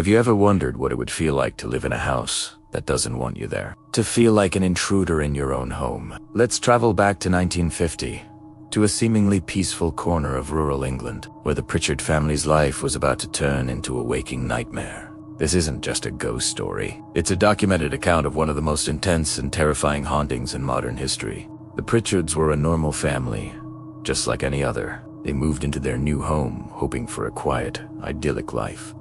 Have you ever wondered what it would feel like to live in a house that doesn't want you there? To feel like an intruder in your own home? Let's travel back to 1950, to a seemingly peaceful corner of rural England, where the Pritchard family's life was about to turn into a waking nightmare. This isn't just a ghost story. It's a documented account of one of the most intense and terrifying hauntings in modern history. The Pritchards were a normal family, just like any other. They moved into their new home, hoping for a quiet, idyllic life.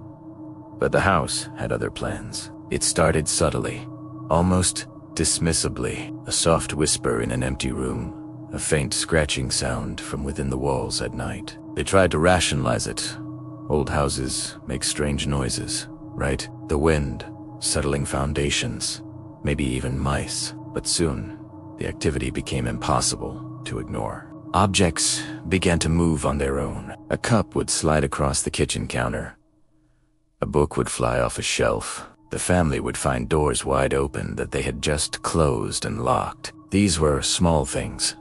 But the house had other plans. It started subtly, almost dismissibly, a soft whisper in an empty room, a faint scratching sound from within the walls at night. They tried to rationalize it. Old houses make strange noises, right? The wind, settling foundations, maybe even mice. But soon, the activity became impossible to ignore. Objects began to move on their own. A cup would slide across the kitchen counter. A book would fly off a shelf. The family would find doors wide open that they had just closed and locked. These were small things,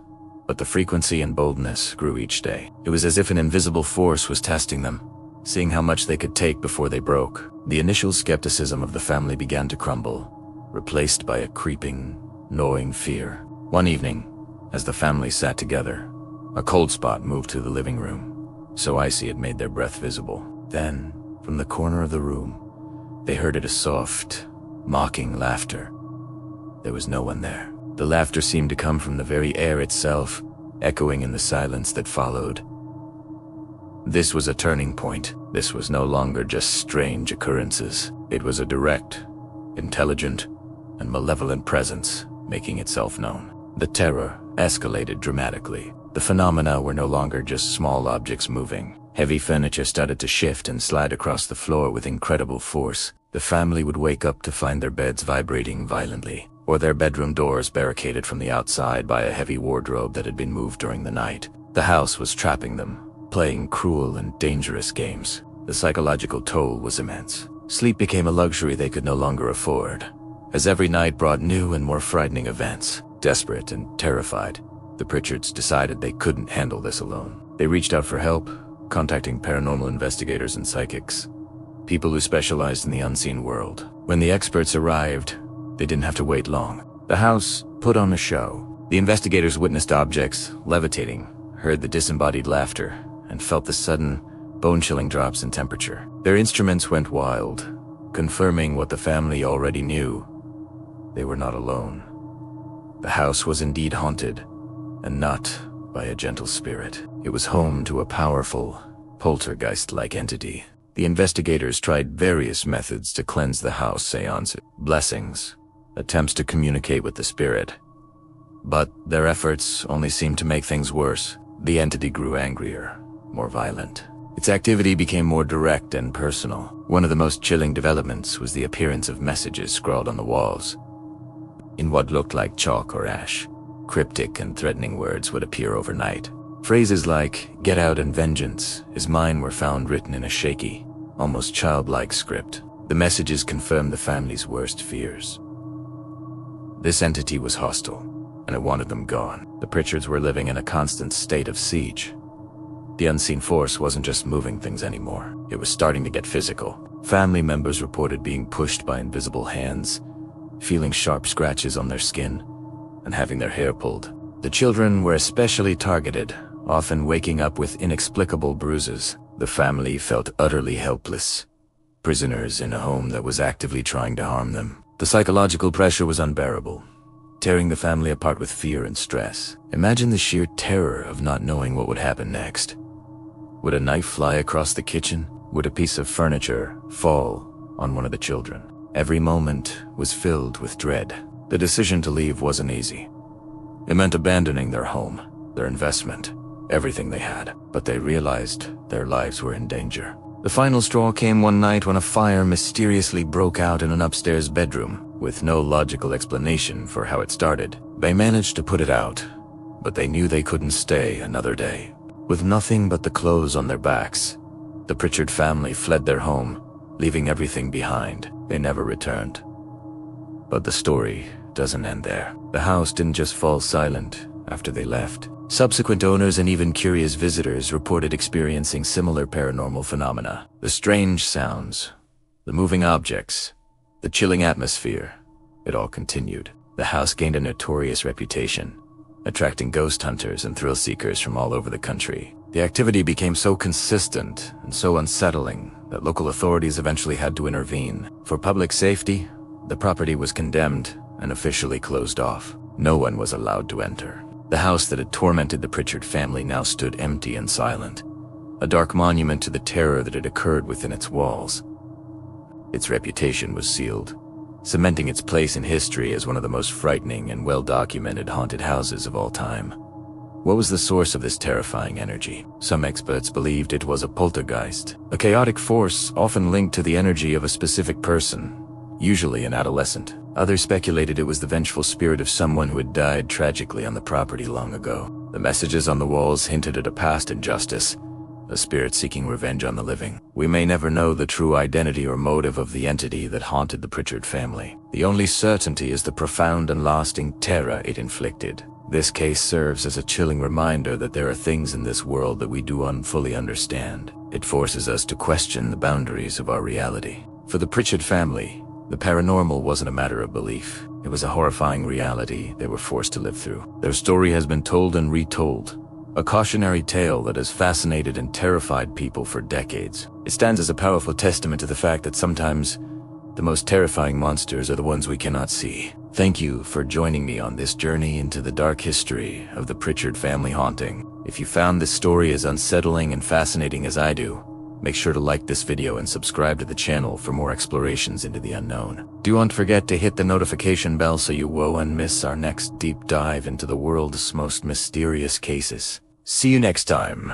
but the frequency and boldness grew each day. It was as if an invisible force was testing them, seeing how much they could take before they broke. The initial skepticism of the family began to crumble, replaced by a creeping, gnawing fear. One evening, as the family sat together, a cold spot moved to the living room, so icy it made their breath visible. Then, from the corner of the room, they heard a soft, mocking laughter. There was no one there. The laughter seemed to come from the very air itself, echoing in the silence that followed. This was a turning point. This was no longer just strange occurrences. It was a direct, intelligent, and malevolent presence making itself known. The terror escalated dramatically. The phenomena were no longer just small objects moving. Heavy furniture started to shift and slide across the floor with incredible force. The family would wake up to find their beds vibrating violently, or their bedroom doors barricaded from the outside by a heavy wardrobe that had been moved during the night. The house was trapping them, playing cruel and dangerous games. The psychological toll was immense. Sleep became a luxury they could no longer afford, as every night brought new and more frightening events. Desperate and terrified, the Pritchards decided they couldn't handle this alone. They reached out for help, contacting paranormal investigators and psychics, people who specialized in the unseen world. When the experts arrived, they didn't have to wait long. The house put on a show. The investigators witnessed objects levitating, heard the disembodied laughter, and felt the sudden, bone-chilling drops in temperature. Their instruments went wild, confirming what the family already knew. They were not alone. The house was indeed haunted, and not by a gentle spirit. It was home to a powerful, poltergeist-like entity. The investigators tried various methods to cleanse the house: seances, blessings, attempts to communicate with the spirit. But their efforts only seemed to make things worse. The entity grew angrier, more violent. Its activity became more direct and personal. One of the most chilling developments was the appearance of messages scrawled on the walls. In what looked like chalk or ash, cryptic and threatening words would appear overnight. Phrases like "get out" and "vengeance" is mine were found written in a shaky, almost childlike script. The messages confirmed the family's worst fears. This entity was hostile, and it wanted them gone. The Pritchards were living in a constant state of siege. The unseen force wasn't just moving things anymore. It was starting to get physical. Family members reported being pushed by invisible hands, feeling sharp scratches on their skin, and having their hair pulled. The children were especially targeted, often waking up with inexplicable bruises. The family felt utterly helpless, prisoners in a home that was actively trying to harm them. The psychological pressure was unbearable, tearing the family apart with fear and stress. Imagine the sheer terror of not knowing what would happen next. Would a knife fly across the kitchen? Would a piece of furniture fall on one of the children? Every moment was filled with dread. The decision to leave wasn't easy. It meant abandoning their home, their investment, everything they had. But they realized their lives were in danger. The final straw came one night when a fire mysteriously broke out in an upstairs bedroom. With no logical explanation for how it started, they managed to put it out, but they knew they couldn't stay another day. With nothing but the clothes on their backs, the Pritchard family fled their home, leaving everything behind. They never returned. But the story doesn't end there. The house didn't just fall silent after they left. Subsequent owners and even curious visitors reported experiencing similar paranormal phenomena. The strange sounds, The moving objects, the chilling atmosphere, it all continued. The house gained a notorious reputation, attracting ghost hunters and thrill seekers from all over the country. The activity became so consistent and so unsettling that local authorities eventually had to intervene. For public safety, the property was condemned and officially closed off. No one was allowed to enter. The house that had tormented the Pritchard family now stood empty and silent, a dark monument to the terror that had occurred within its walls. Its reputation was sealed, cementing its place in history as one of the most frightening and well-documented haunted houses of all time. What was the source of this terrifying energy? Some experts believed it was a poltergeist, a chaotic force often linked to the energy of a specific person, usually an adolescent. Others speculated it was the vengeful spirit of someone who had died tragically on the property long ago. The messages on the walls hinted at a past injustice, a spirit seeking revenge on the living. We may never know the true identity or motive of the entity that haunted the Pritchard family. The only certainty is the profound and lasting terror it inflicted. This case serves as a chilling reminder that there are things in this world that we do fully understand. It forces us to question the boundaries of our reality. For the Pritchard family, the paranormal wasn't a matter of belief. It was a horrifying reality they were forced to live through. Their story has been told and retold, a cautionary tale that has fascinated and terrified people for decades. It stands as a powerful testament to the fact that sometimes the most terrifying monsters are the ones we cannot see. Thank you for joining me on this journey into the dark history of the Pritchard family haunting. If you found this story as unsettling and fascinating as I do, make sure to like this video and subscribe to the channel for more explorations into the unknown. Don't forget to hit the notification bell so you won't miss our next deep dive into the world's most mysterious cases. See you next time.